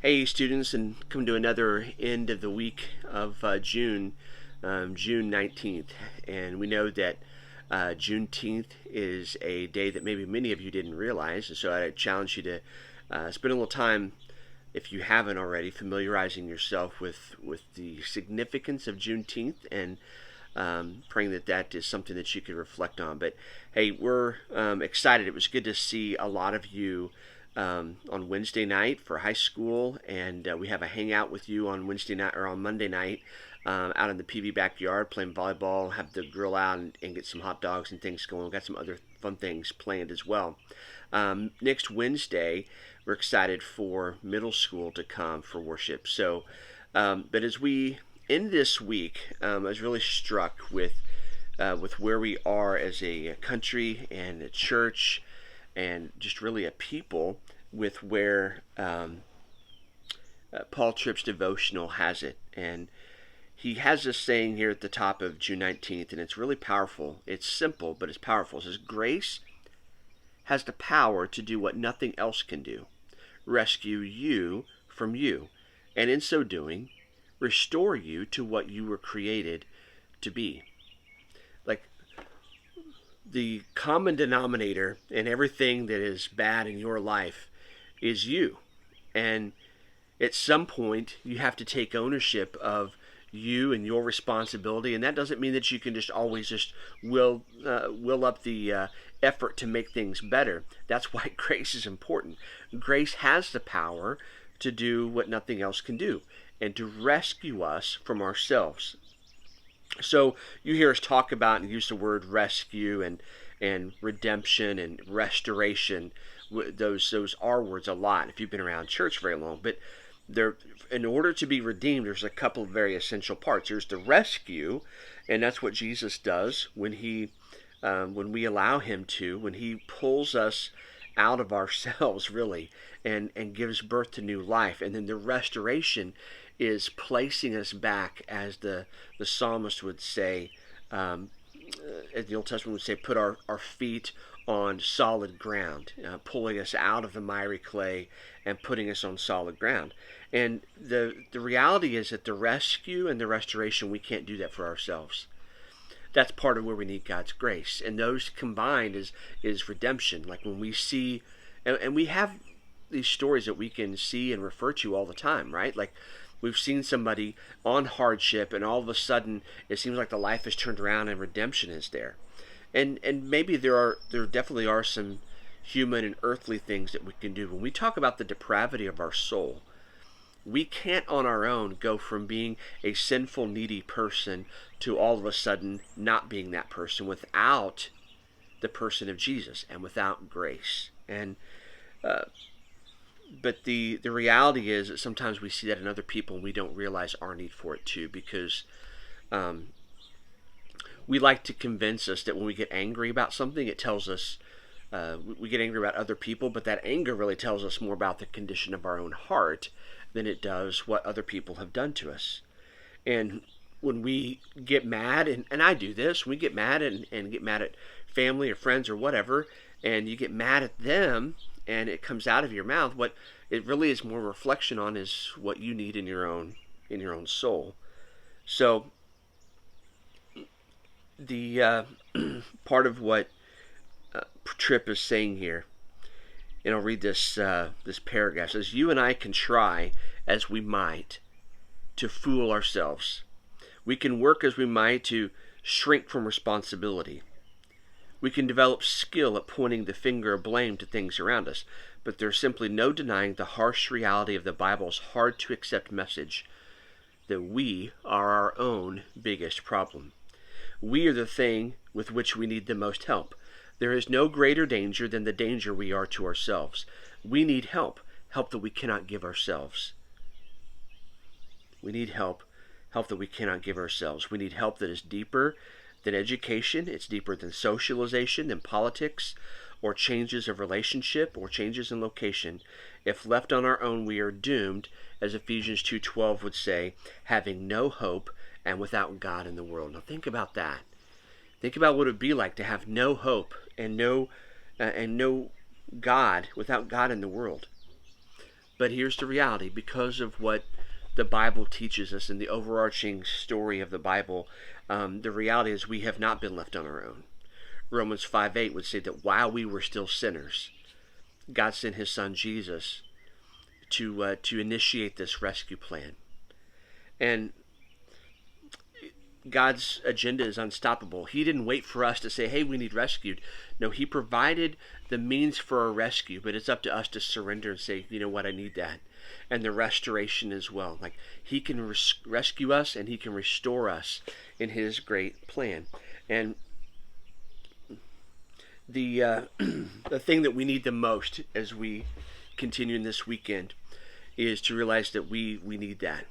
Hey, students, and come to another end of the week of June, June 19th. And we know that Juneteenth is a day that maybe many of you didn't realize. And so I challenge you to spend a little time, if you haven't already, familiarizing yourself with the significance of Juneteenth and praying that that is something that you could reflect on. But hey, we're excited. It was good to see a lot of you on Wednesday night for high school, and we have a hangout with you on Wednesday night or on Monday night out in the PV backyard playing volleyball. Have the grill out and get some hot dogs and things going. We've got some other fun things planned as well. Next Wednesday, we're excited for middle school to come for worship. So, but as we end this week, I was really struck with where we are as a country and a church and just really a people with where Paul Tripp's devotional has it. And he has this saying here at the top of June 19th, and it's really powerful. It's simple, but it's powerful. It says, "Grace has the power to do what nothing else can do, rescue you from you, and in so doing, restore you to what you were created to be." Like, the common denominator in everything that is bad in your life is you. And at some point, you have to take ownership of you and your responsibility. And that doesn't mean that you can just always just will up the effort to make things better. That's why grace is important. Grace has the power to do what nothing else can do and to rescue us from ourselves. So you hear us talk about and use the word rescue and redemption and restoration. Those are words a lot if you've been around church very long. But there, in order to be redeemed, there's a couple of very essential parts. There's the rescue, and that's what Jesus does when we allow him to, when he pulls us out of ourselves, really, and gives birth to new life. And then the restoration is placing us back, as the psalmist would say, as the Old Testament would say, put our feet on solid ground, pulling us out of the miry clay and putting us on solid ground. And the reality is that the rescue and the restoration, we can't do that for ourselves. That's part of where we need God's grace. And those combined is redemption. Like when we see, and we have these stories that we can see and refer to all the time, right? Like we've seen somebody on hardship and all of a sudden it seems like the life has turned around and redemption is there. And maybe there definitely are some human and earthly things that we can do. When we talk about the depravity of our soul, we can't on our own go from being a sinful, needy person to all of a sudden not being that person without the person of Jesus and without grace. And but the reality is that sometimes we see that in other people and we don't realize our need for it too, because we like to convince us that when we get angry about something, it tells us we get angry about other people, but that anger really tells us more about the condition of our own heart than it does what other people have done to us. And when we get mad, and I do this, we get mad and get mad at family or friends or whatever, and you get mad at them and it comes out of your mouth, what it really is more reflection on is what you need in your own soul. So the part of what Tripp is saying here, and I'll read this paragraph. It says, "You and I can try as we might to fool ourselves. We can work as we might to shrink from responsibility. We can develop skill at pointing the finger of blame to things around us, but there's simply no denying the harsh reality of the Bible's hard-to-accept message that we are our own biggest problem. We are the thing with which we need the most help. There is no greater danger than the danger we are to ourselves. We need help that we cannot give ourselves. We need help that we cannot give ourselves. We need help that is deeper than education. It's deeper than socialization, than politics, or changes of relationship, or changes in location. If left on our own, we are doomed, as Ephesians 2:12 would say, having no hope and without God in the world." Now think about that. Think about what it would be like to have no hope and no God, without God in the world. But here's the reality: because of what the Bible teaches us in the overarching story of the Bible, the reality is we have not been left on our own. Romans 5:8 would say that while we were still sinners, God sent his son Jesus to initiate this rescue plan. And God's agenda is unstoppable. He didn't wait for us to say, hey, we need rescued. No, he provided the means for our rescue, but it's up to us to surrender and say, you know what, I need that. And the restoration as well. Like, he can rescue us and he can restore us in his great plan. And the the thing that we need the most as we continue in this weekend is to realize that we need that.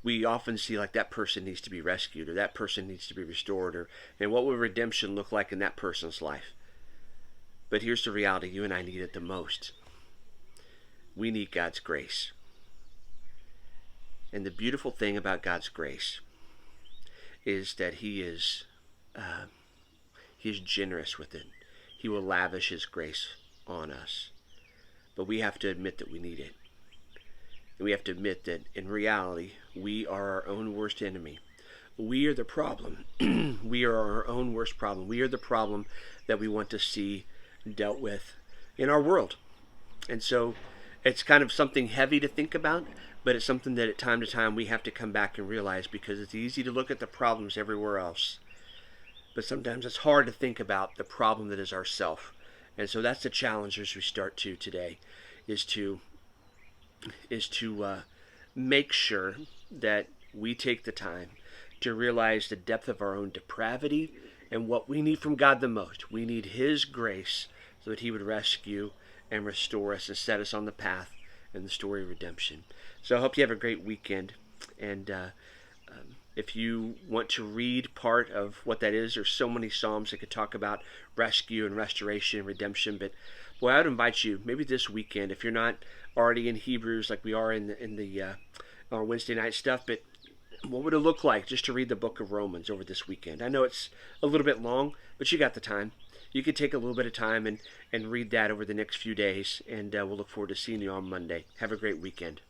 We often see like that person needs to be rescued or that person needs to be restored, or and what will redemption look like in that person's life. But here's the reality: you and I need it the most. We need God's grace. And the beautiful thing about God's grace is that He is generous with it. He will lavish His grace on us. But we have to admit that we need it. And we have to admit that in reality, we are our own worst enemy. We are the problem. We are our own worst problem. We are the problem that we want to see dealt with in our world. And so it's kind of something heavy to think about, but it's something that at time to time we have to come back and realize, because it's easy to look at the problems everywhere else. But sometimes it's hard to think about the problem that is ourself. And so that's the challenge as we start to today, is to make sure that we take the time to realize the depth of our own depravity and what we need from God the most. We need His grace so that He would rescue and restore us and set us on the path in the story of redemption. So I hope you have a great weekend. And if you want to read part of what that is, there's so many Psalms that could talk about rescue and restoration and redemption. But boy, I would invite you, maybe this weekend, if you're not already in Hebrews like we are in our Wednesday night stuff, but what would it look like just to read the book of Romans over this weekend? I know it's a little bit long, but you got the time. You could take a little bit of time and read that over the next few days, and we'll look forward to seeing you on Monday. Have a great weekend.